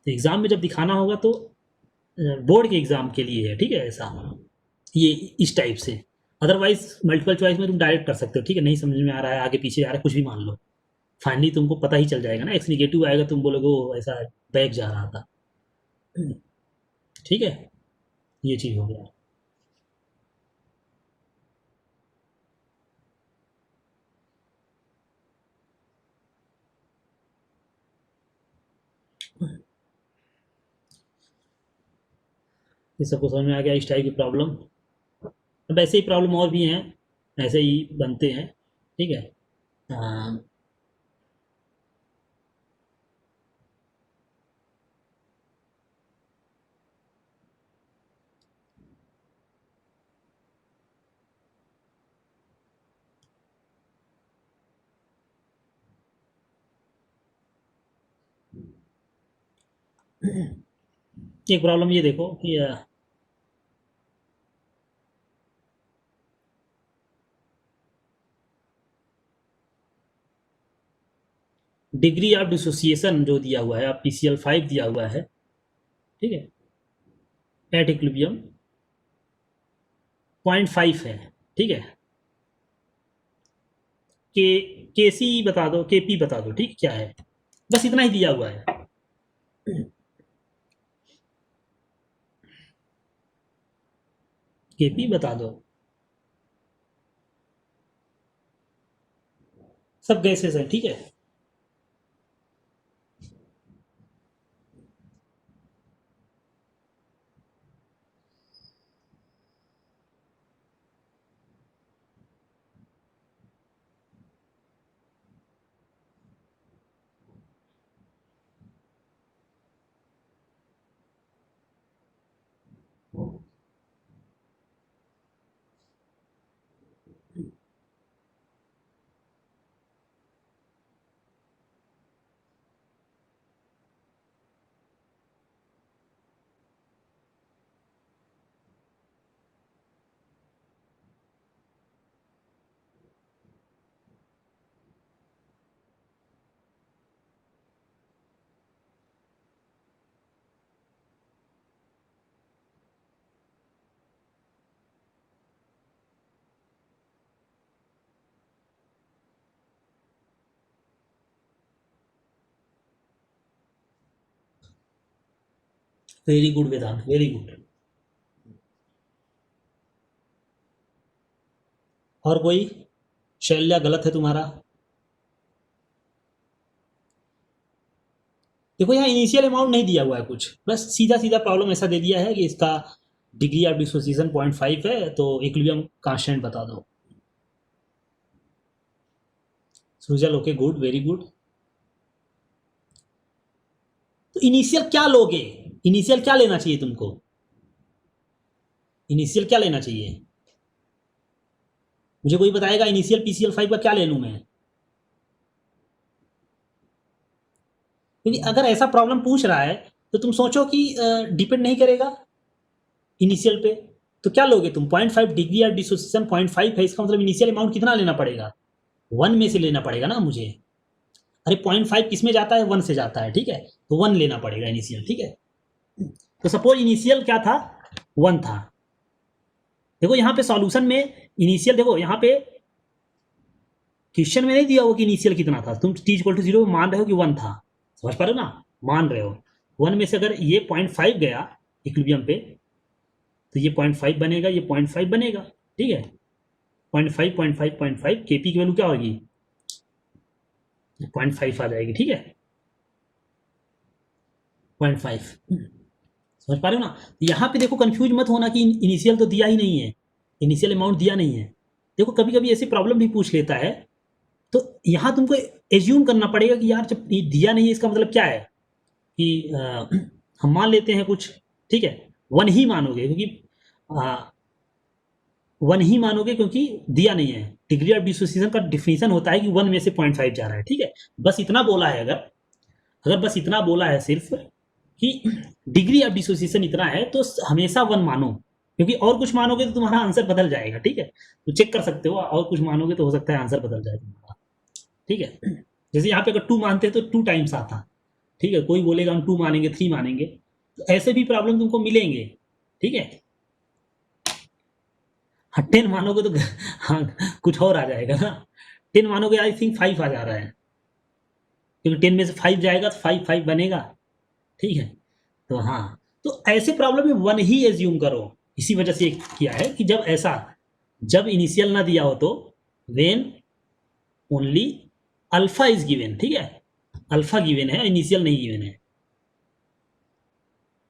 तो एग्जाम में जब दिखाना होगा तो बोर्ड के एग्जाम के लिए है, ठीक है, ऐसा ये इस टाइप से। अदरवाइज मल्टीपल चॉइस में तुम डायरेक्ट कर सकते हो, ठीक है, नहीं समझ में आ रहा है आगे पीछे जा रहा है कुछ भी मान लो, फाइनली तुमको पता ही चल जाएगा ना, एक्स निगेटिव आएगा तुम बोलोगे वो ऐसा बैक जा रहा था, ठीक है। ये चीज हो गया। ये सबको समझ में आ गया इस टाइप की प्रॉब्लम। अब ऐसे ही प्रॉब्लम और भी हैं, ऐसे ही बनते हैं, ठीक है। हाँ, एक प्रॉब्लम ये देखो कि डिग्री ऑफ डिसोसिएशन जो दिया हुआ है, आप PCl5 दिया हुआ है, ठीक है, एट इक्विलिब्रियम 0.5 है, ठीक है। के सी बता दो, KP बता दो, ठीक क्या है, बस इतना ही दिया हुआ है। KP बता दो, सब गैसेस हैं, ठीक है। वेरी गुड वेदांत, वेरी गुड। और कोई? शैल्या, गलत है तुम्हारा। देखो यहाँ इनिशियल अमाउंट नहीं दिया हुआ है कुछ, बस सीधा सीधा प्रॉब्लम ऐसा दे दिया है कि इसका डिग्री ऑफ डिसोसिएशन 0.5 है, तो इक्विलिब्रियम कांस्टेंट बता दो। Sujal, okay, good, very good. तो इनिशियल क्या लोगे? इनिशियल क्या लेना चाहिए तुमको? इनिशियल क्या लेना चाहिए? मुझे कोई बताएगा इनिशियल PCl5 का क्या ले लूं मैं? क्योंकि अगर ऐसा प्रॉब्लम पूछ रहा है तो तुम सोचो कि डिपेंड नहीं करेगा इनिशियल पे, तो क्या लोगे तुम? 0.5 डिग्री ऑफ डिसोसिएशन 0.5 है, इसका मतलब इनिशियल अमाउंट कितना लेना पड़ेगा? 1 में से लेना पड़ेगा ना मुझे। अरे 0.5 किस में जाता है? 1 से जाता है, ठीक है, तो 1 लेना पड़ेगा इनिशियल, ठीक है। तो सपोज इनिशियल क्या था? 1 था। देखो यहाँ पे सॉल्यूशन में इनिशियल, देखो यहाँ पे क्वेश्चन में नहीं दिया हुआ कि इनिशियल कितना था, तुम t इक्वल टू 0 मान रहे हो कि 1 था, समझ पा रहे हो ना? मान रहे हो 1 में से अगर ये 0.5 गया इक्विलिब्रियम पे तो ये 0.5 बनेगा, ये 0.5 बनेगा, ठीक है। 0.5 0.5 0.5 केपी की वैल्यू क्या होगी? 0.5 आ जाएगी, ठीक है, 0.5। समझ पा रहे हो ना? यहाँ पे देखो कंफ्यूज मत होना कि इनिशियल तो दिया ही नहीं है, इनिशियल अमाउंट दिया नहीं है। देखो कभी कभी ऐसी प्रॉब्लम भी पूछ लेता है, तो यहाँ तुमको एज्यूम करना पड़ेगा कि यार जब ये दिया नहीं है इसका मतलब क्या है कि हम मान लेते हैं कुछ, ठीक है, 1 ही मानोगे क्योंकि 1 ही मानोगे क्योंकि दिया नहीं है। डिग्री ऑफ डिसोसिएशन का डिफिनीशन होता है कि 1 में से 0.5 जा रहा है, ठीक है। बस इतना बोला है, अगर अगर बस इतना बोला है सिर्फ कि डिग्री ऑफ डिसोसिएशन इतना है तो हमेशा 1 मानो, क्योंकि और कुछ मानोगे तो तुम्हारा आंसर बदल जाएगा, ठीक है। तो चेक कर सकते हो, और कुछ मानोगे तो हो सकता है आंसर बदल जाए तुम्हारा, ठीक है। जैसे यहाँ पे अगर 2 मानते हैं तो 2 टाइम्स आता, ठीक है। कोई बोलेगा हम 2 मानेंगे, 3 मानेंगे, तो ऐसे भी प्रॉब्लम तुमको मिलेंगे, ठीक है। हाँ 10 मानोगे तो हाँ कुछ और आ जाएगा ना। 10 मानोगे, आई थिंक 5 आ जा रहा है, क्योंकि 10 में से 5 जाएगा तो 5 5 बनेगा, ठीक है। तो हाँ, तो ऐसे प्रॉब्लम में 1 ही एज्यूम करो, इसी वजह से किया है कि जब ऐसा, जब इनिशियल ना दिया हो तो when only alpha is given, ठीक है, अल्फा गिवन है, इनिशियल नहीं गिवन है,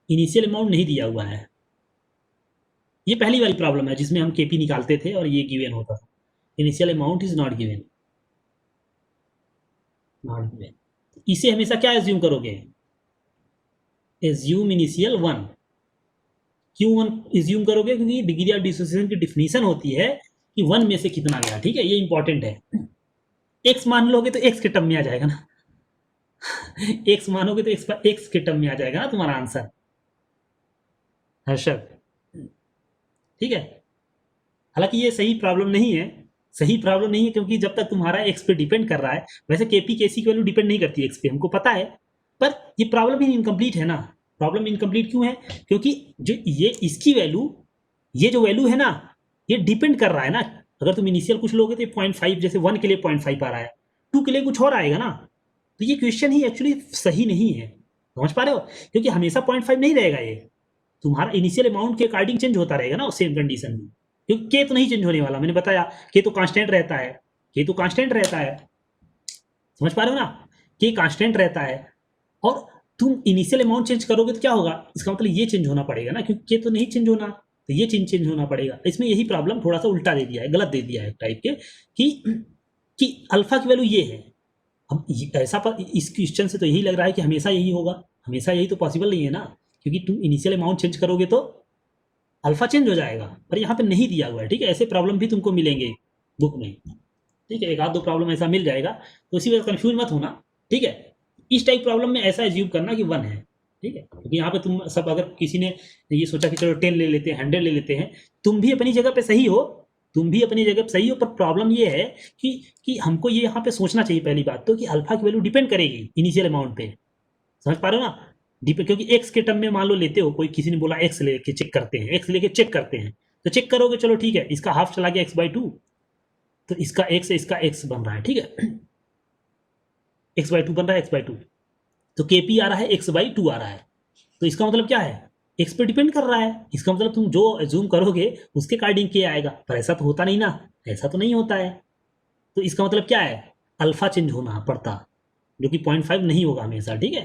इनिशियल अमाउंट नहीं दिया हुआ है। ये पहली वाली प्रॉब्लम है जिसमें हम केपी निकालते थे और ये गिवन होता था, initial amount is not given, not given. इसे हमेशा क्या एज्यूम करोगे? Assume initial 1। क्यों 1 एज्यूम करोगे? क्योंकि डिग्री ऑफ डिसोसिएशन की डिफिनीशन होती है कि 1 में से कितना गया, ठीक है, ये इंपॉर्टेंट है। एक्स मान लोगे तो एक्स के टर्म में आ जाएगा ना, एक्स मानोगे तो एक्स के टर्म में आ जाएगा ना तुम्हारा आंसर, हर्षद, ठीक है। हालांकि ये सही प्रॉब्लम नहीं है, सही प्रॉब्लम नहीं है, क्योंकि जब तक तुम्हारा एक्स पे डिपेंड कर रहा है, वैसे केपी केसी की वैल्यू डिपेंड नहीं करती एक्स पे, हमको पता है, पर ये प्रॉब्लम ही इनकम्प्लीट है ना। प्रॉब्लम इनकम्प्लीट क्यों है? क्योंकि जो ये इसकी वैल्यू, ये जो वैल्यू है ना, ये डिपेंड कर रहा है ना। अगर तुम इनिशियल कुछ लोगे तो 0.5, जैसे 1 के लिए 0.5 आ रहा है, 2 के लिए कुछ और आएगा ना, तो ये क्वेश्चन ही एक्चुअली सही नहीं है, समझ पा रहे हो? क्योंकि हमेशा 0.5 नहीं रहेगा, ये तुम्हारा इनिशियल अमाउंट के अकॉर्डिंग चेंज होता रहेगा ना सेम कंडीशन में, क्योंकि के तो नहीं चेंज होने वाला, मैंने बताया के तो कांस्टेंट रहता है, के तो कांस्टेंट रहता है, समझ पा रहे हो ना, के कांस्टेंट रहता है और तुम इनिशियल अमाउंट चेंज करोगे तो क्या होगा, इसका मतलब ये चेंज होना पड़ेगा ना, क्योंकि के तो नहीं चेंज होना, तो ये चेंज होना पड़ेगा। इसमें यही प्रॉब्लम थोड़ा सा उल्टा दे दिया है, गलत दे दिया है टाइप के कि अल्फा की वैल्यू ये है। अब ऐसा पर इस क्वेश्चन से तो यही लग रहा है कि हमेशा यही होगा, हमेशा यही तो पॉसिबल नहीं है ना, क्योंकि तुम इनिशियल अमाउंट चेंज करोगे तो अल्फा चेंज हो जाएगा, पर यहाँ पे नहीं दिया हुआ है। ठीक है, ऐसे प्रॉब्लम भी तुमको मिलेंगे बुक में। ठीक है, एक आध दो प्रॉब्लम ऐसा मिल जाएगा, तो इसी वजह से कंफ्यूज मत होना। ठीक है, इस टाइप प्रॉब्लम में ऐसा एज्यूम करना कि 1 है। ठीक है, क्योंकि यहाँ पे तुम सब, अगर किसी ने ये सोचा कि चलो 10 ले लेते हैं, 100 ले लेते हैं, तुम भी अपनी जगह पे सही हो, तुम भी अपनी जगह पे सही हो, पर प्रॉब्लम ये है कि हमको ये यहाँ पे सोचना चाहिए पहली बात तो, कि अल्फा की वैल्यू डिपेंड करेगी इनिशियल अमाउंट पे। समझ पा रहे हो ना, डिपेंड, क्योंकि एक्स के टर्म में मान लो लेते हो, कोई किसी ने बोला एक्स लेके चेक करते हैं, एक्स लेके चेक करते हैं, तो चेक करोगे, चलो ठीक है, इसका हाफ चला गया x/2, तो इसका एक्स इसका एक्स बन रहा है। ठीक है, x/2 बन रहा है, x/2, तो kp आ रहा है, x/2 आ रहा है, तो इसका मतलब क्या है, एक्स पे डिपेंड कर रहा है, इसका मतलब तुम जो एज्यूम करोगे उसके अकॉर्डिंग के आएगा, पर ऐसा तो होता नहीं ना, ऐसा तो नहीं होता है। तो इसका मतलब क्या है, अल्फा चेंज होना पड़ता, जो कि 0.5 नहीं होगा हमेशा। ठीक है,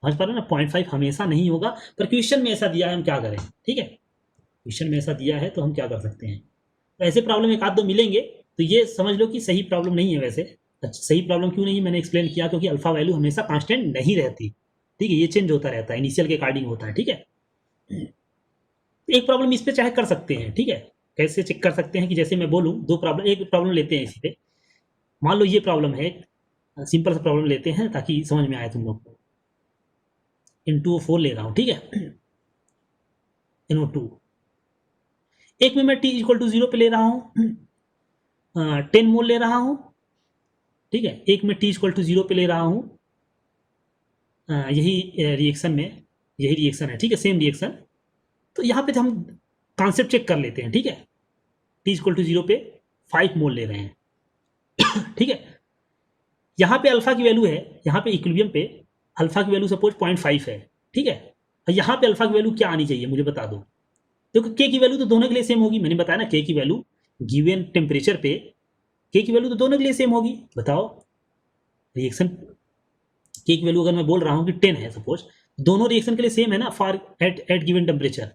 समझ पा रहे हो ना, 0.5 हमेशा नहीं होगा, पर क्वेश्चन में ऐसा दिया है, हम क्या करें। ठीक है, क्वेश्चन में ऐसा दिया है तो हम क्या कर सकते हैं, तो ऐसे प्रॉब्लम एक आध दो मिलेंगे, तो ये समझ लो कि सही प्रॉब्लम नहीं है वैसे। अच्छा, सही प्रॉब्लम क्यों नहीं है, मैंने एक्सप्लेन किया, क्योंकि अल्फा वैल्यू हमेशा कांस्टेंट नहीं रहती। ठीक है, ये चेंज होता रहता है, इनिशियल के अकॉर्डिंग होता है। ठीक है, एक प्रॉब्लम इस पे चाहे कर सकते हैं। ठीक है, कैसे चेक कर सकते हैं, कि जैसे मैं बोलूँ दो प्रॉब्लम, एक प्रॉब्लम लेते हैं इसी पे, मान लो ये प्रॉब्लम है, सिंपल सा प्रॉब्लम लेते हैं ताकि समझ में आए तुम लोग को। N2O4 ले रहा हूँ, ठीक है, NO2, एक में मैं T=0 पे ले रहा हूँ, 10 मोल ले रहा हूँ। ठीक है, एक में T=0 पे ले रहा हूँ, यही रिएक्शन में, यही रिएक्शन है। ठीक है, सेम रिएक्शन, तो यहाँ पे हम कॉन्सेप्ट चेक कर लेते हैं। ठीक है, T=0 पे 5 मोल ले रहे हैं। ठीक है, यहाँ पे अल्फा की वैल्यू है, यहाँ पे इक्विलिब्रियम पे अल्फा की वैल्यू सपोज 0.5 है। ठीक है, और यहाँ पे अल्फा की वैल्यू क्या आनी चाहिए मुझे बता दो। देखो के की वैल्यू तो दोनों के लिए सेम होगी, मैंने बताया ना, के की वैल्यू गिवन टेम्परेचर पे के की वैल्यू तो दोनों के लिए सेम होगी। बताओ, रिएक्शन के की वैल्यू अगर मैं बोल रहा हूँ कि 10 है सपोज, दोनों रिएक्शन के लिए सेम है ना, फॉर एट गिवन टेम्परेचर,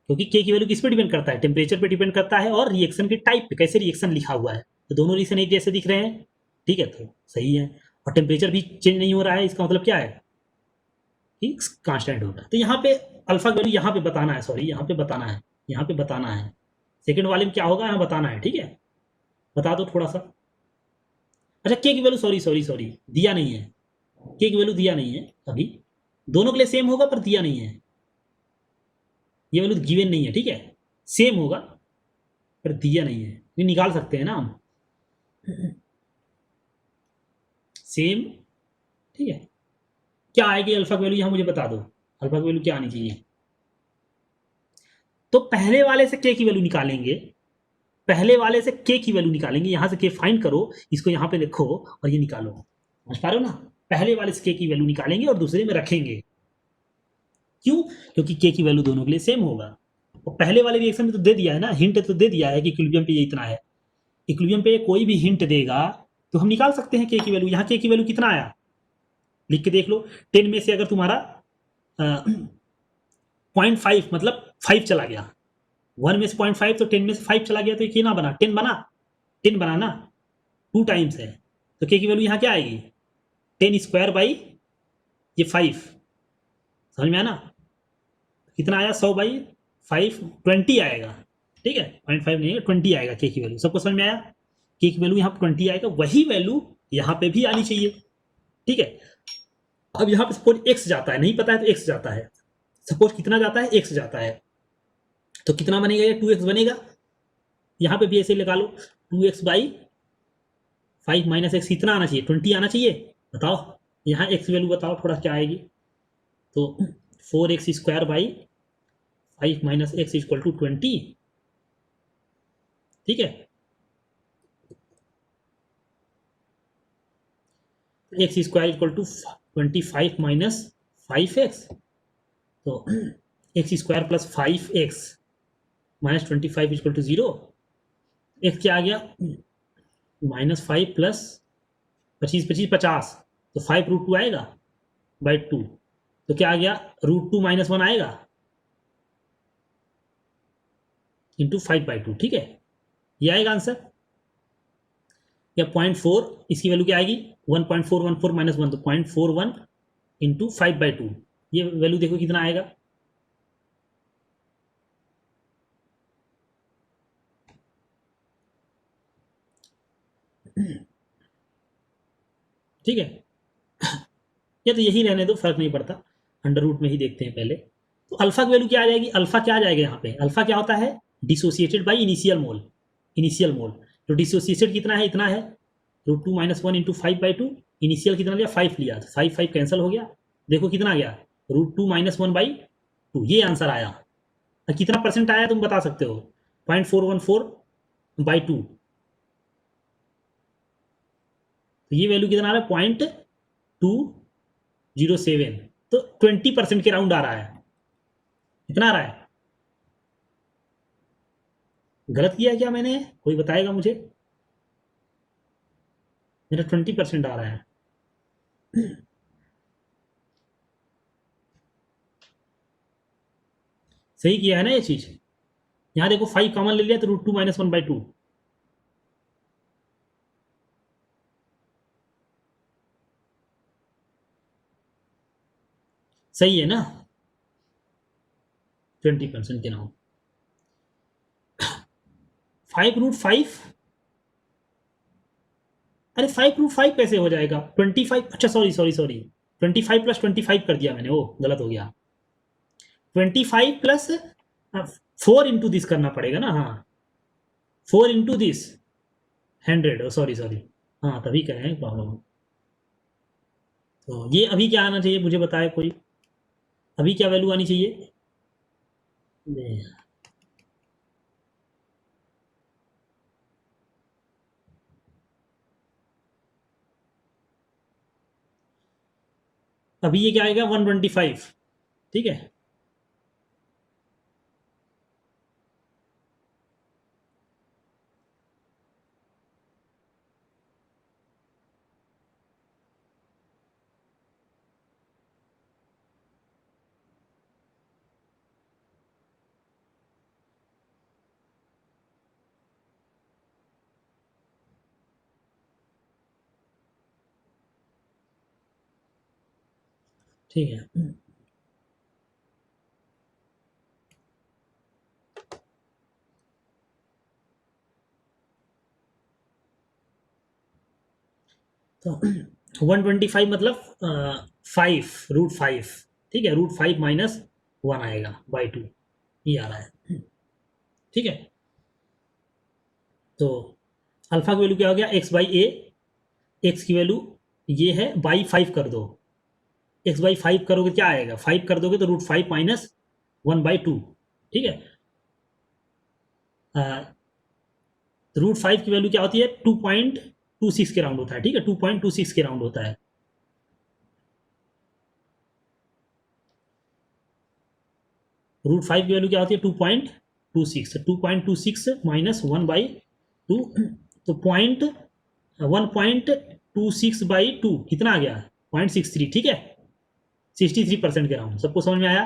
क्योंकि के की वैल्यू किस पे डिपेंड करता है, टेम्परेचर पे डिपेंड करता है, और रिएक्शन के टाइप पे, कैसे रिएक्शन लिखा हुआ है, तो दोनों रिएक्शन एक जैसे दिख रहे हैं। ठीक है, तो सही है, और टेम्परेचर भी चेंज नहीं हो रहा है, इसका मतलब क्या है कि कांस्टेंट होगा। तो यहाँ पे अल्फा की वैल्यू यहाँ पे बताना है, सॉरी यहाँ पे बताना है, यहाँ पे बताना है, सेकंड वाले में क्या होगा यहाँ बताना है। ठीक है, बता दो थोड़ा सा। अच्छा, के की वैल्यू, सॉरी सॉरी सॉरी, दिया नहीं है, के की वैल्यू दिया नहीं है अभी, दोनों के लिए सेम होगा पर दिया नहीं है, ये वैल्यू गिवन नहीं है। ठीक है, सेम होगा पर दिया नहीं है, ये निकाल सकते हैं ना हम, सेम। ठीक है, क्या आएगी अल्फा की वैल्यू यहाँ मुझे बता दो, अल्फा की वैल्यू क्या आनी चाहिए। तो पहले वाले से के की वैल्यू निकालेंगे, पहले वाले से के की वैल्यू निकालेंगे, यहां से के फाइंड करो, इसको यहां पे लिखो और ये निकालो। समझ पा रहे हो ना, पहले वाले से के की वैल्यू निकालेंगे और दूसरे में रखेंगे। क्यों, क्योंकि के की वैल्यू दोनों के लिए सेम होगा, और पहले वाले रिएक्शन में तो दे दिया है ना, हिंट तो दे दिया है कि इक्विलिब्रियम पे ये इतना है, इक्विलिब्रियम पे कोई भी हिंट देगा तो हम निकाल सकते हैं के की वैल्यू। यहाँ के की वैल्यू कितना आया, लिख के देख लो, 10 में से अगर तुम्हारा 0.5 मतलब 5 चला गया, 1 में से 0.5, तो 10 में से 5 चला गया, तो ये कितना बना, 10 बना, 10 बना ना, 2 टाइम्स है, तो के की वैल्यू यहाँ क्या आएगी, 10² बाई ये 5। समझ में आया ना, कितना आया, 100/5, 20 आएगा। ठीक है, 0.5 नहीं है, 20 आएगा के की वैल्यू, सबको समझ में आया, के की वैल्यू यहाँ 20 आएगा, वही वैल्यू यहाँ पे भी आनी चाहिए। ठीक है, अब यहाँ पे सपोज एक्स जाता है, नहीं पता है तो एक्स जाता है, सपोज कितना जाता है, एक्स जाता है, तो कितना बनेगा, ये 2x बनेगा, यहाँ पे भी ऐसे लगा लो, 2x/5 माइनस एक्स कितना आना चाहिए, 20 आना चाहिए। बताओ यहाँ एक्स वैल्यू बताओ थोड़ा क्या आएगी, तो 4x² by 5 minus x equal to 20। ठीक है, x² equal to 25 minus 5x, तो x² plus 5x minus 25 equal to 0, x क्या आ गया, -5 प्लस 25 25 50, तो 5√2 आएगा बाई 2, तो क्या आ गया, √2 - 1 आएगा इंटू 5/2, ठीक है, ये आएगा आंसर। या 0.4, इसकी वैल्यू क्या आएगी, 1.414 - 1, तो 0.41 इंटू 5/2, ये वैल्यू देखो कितना आएगा। ठीक है, या तो यही रहने दो, फर्क नहीं पड़ता, अंडर रूट में ही देखते हैं पहले। तो अल्फा की वैल्यू क्या आ जाएगी, अल्फा क्या आ जाएगा यहाँ पे, अल्फा क्या होता है, dissociated by initial mole, initial मोल, तो डिसोसिएटेड कितना है, इतना है, √2 - 1 इंटू 5/2, इनिशियल कितना लिया, 5 लिया, तो 5 5 कैंसिल हो गया, देखो कितना आ गया, √2 - 1/2, ये आंसर आया। कितना परसेंट आया तुम बता सकते हो, 0.414/2, तो ये वैल्यू कितना आ रहा है, 0.207, तो 20% के राउंड आ रहा है, कितना आ रहा है, गलत किया क्या मैंने, कोई बताएगा मुझे, मेरा 20% आ रहा है। सही किया है ना ये चीज, यहां देखो 5 कॉमन ले लिया तो √2 - 1/2, सही है ना, 20% के नाम, 5√5, अरे 5√5 कैसे हो जाएगा, 25, अच्छा सॉरी सॉरी सॉरी, 25 + 25 कर दिया मैंने, वो गलत हो गया, 25 प्लस 4 इंटू दिस करना पड़ेगा ना, हाँ 4 इंटू दिस 100, सॉरी सॉरी, हाँ तभी करें प्रॉब्लम। तो ये अभी क्या आना चाहिए मुझे बताए कोई, अभी क्या वैल्यू आनी चाहिए, अभी ये क्या आएगा, 125, ठीक है, ठीक है। तो 125 मतलब 5√5, ठीक है, √5 - 1 आएगा बाई 2, ये आ रहा है, ठीक है। तो अल्फा की वैल्यू क्या हो गया, x/a, एक्स की वैल्यू ये है, बाई 5 कर दो, x/5 करोगे क्या आएगा, 5 कर दोगे तो √5 - 1/2, ठीक है, √5 की वैल्यू क्या होती है, 2.26 के राउंड होता है, ठीक है, 2.26 के राउंड होता है, √5 की वैल्यू क्या होती है, 2.26, 2.26 - 1/2, तो 1.26/2 कितना आ गया, 0.63, ठीक है, 63% के राउंड, सबको समझ में आया,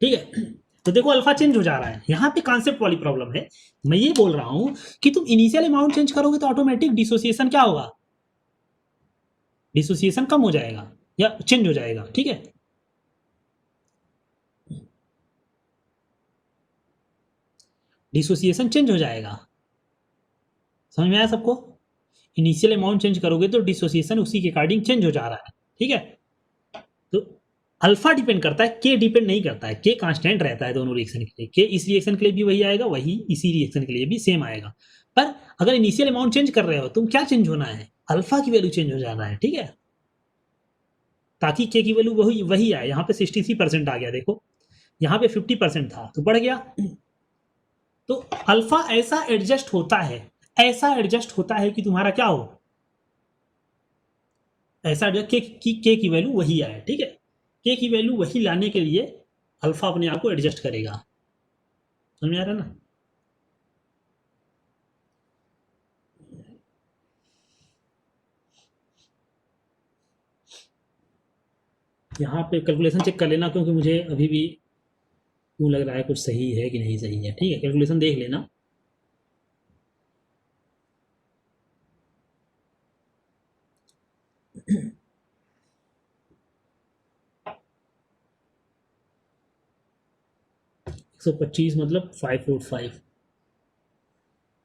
ठीक है। तो देखो अल्फा चेंज हो जा रहा है, यहाँ पे कॉन्सेप्ट वाली प्रॉब्लम है, मैं ये बोल रहा हूं कि तुम इनिशियल अमाउंट चेंज करोगे तो ऑटोमेटिक डिसोसिएशन क्या होगा, डिसोसिएशन कम हो जाएगा या चेंज हो जाएगा, ठीक है, डिसोसिएशन चेंज हो जाएगा, समझ में आया सबको, इनिशियल अमाउंट चेंज करोगे तो डिसोसिएशन उसी के अकॉर्डिंग चेंज हो जा रहा है, ठीक है। तो अल्फा डिपेंड करता है, के डिपेंड नहीं करता है, के कांस्टेंट रहता है दोनों रिएक्शन के लिए, के इस रिएक्शन के लिए भी वही आएगा, वही इसी रिएक्शन के लिए भी सेम आएगा, पर अगर इनिशियल अमाउंट चेंज कर रहे हो तुम, क्या चेंज होना है, अल्फा की वैल्यू चेंज हो जाना है, ठीक है, ताकि के की वैल्यू वही वही आए, यहाँ पे 63% आ गया, देखो यहाँ पे 50% था तो बढ़ गया, तो अल्फा ऐसा एडजस्ट होता है, ऐसा एडजस्ट होता है कि तुम्हारा क्या हो, ऐसा के की वैल्यू वही आए, ठीक है, के की वैल्यू वही लाने के लिए अल्फा अपने आप को एडजस्ट करेगा, समझ में आ रहा है ना। यहाँ पे कैलकुलेशन चेक कर लेना, क्योंकि मुझे अभी भी क्यों लग रहा है कुछ सही है कि नहीं सही है। ठीक है, कैलकुलेशन देख लेना। एक 125 मतलब 5 √5,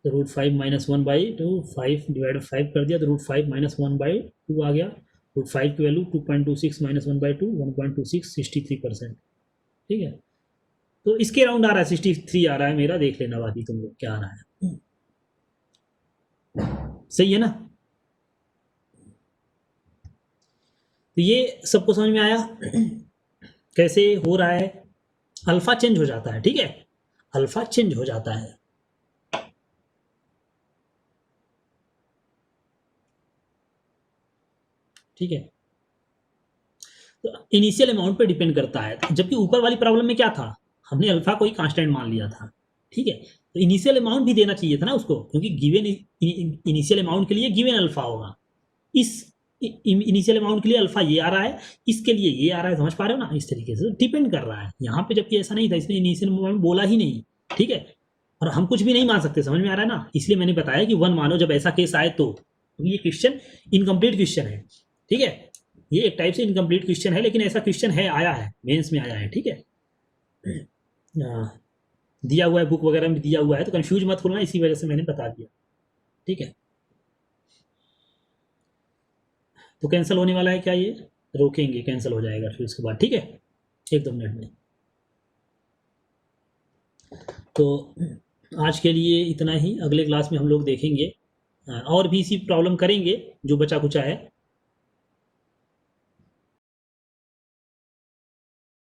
तो √5 -1/2, 5 डिवाइड 5 कर दिया तो √5 -1/2 आ गया। √5 की वैल्यू 2.26 -1/2 1.26 63%। ठीक है, तो इसके अराउंड आ रहा है, 63 आ रहा है मेरा, देख लेना बाकी तुम लोग क्या आ रहा है। सही है ना? तो ये सबको समझ में आया कैसे हो रहा है? अल्फा चेंज हो जाता है। ठीक है, अल्फा चेंज हो जाता है। ठीक है, तो इनिशियल अमाउंट पे डिपेंड करता है, जबकि ऊपर वाली प्रॉब्लम में क्या था, हमने अल्फा को ही कांस्टेंट मान लिया था। ठीक है, तो इनिशियल अमाउंट भी देना चाहिए था ना उसको, क्योंकि गिवन इनिशियल अमाउंट के लिए गिवन अल्फा होगा। इस इनिशियल अमाउंट के लिए अल्फा ये आ रहा है, इसके लिए ये आ रहा है, समझ पा रहे हो ना? इस तरीके से डिपेंड कर रहा है यहाँ पे, जबकि ऐसा नहीं था, इसने इनिशियल अमाउंट बोला ही नहीं। ठीक है, और हम कुछ भी नहीं मान सकते, समझ में आ रहा है ना? इसलिए मैंने बताया कि 1 मानो जब ऐसा केस आए तो ये क्वेश्चन इनकम्प्लीट क्वेश्चन है। ठीक है, ये एक टाइप से इनकम्प्लीट क्वेश्चन है, लेकिन ऐसा क्वेश्चन है, आया है, मेंस में आया है। ठीक है, दिया हुआ है, बुक वगैरह में दिया हुआ है, तो कंफ्यूज मत होना, इसी वजह से मैंने बता दिया। ठीक है, तो कैंसिल होने वाला है क्या? ये रोकेंगे, कैंसिल हो जाएगा फिर उसके बाद। ठीक है, 1-2 मिनट में। तो आज के लिए इतना ही, अगले क्लास में हम लोग देखेंगे और भी इसी प्रॉब्लम करेंगे जो बचा कुचा है।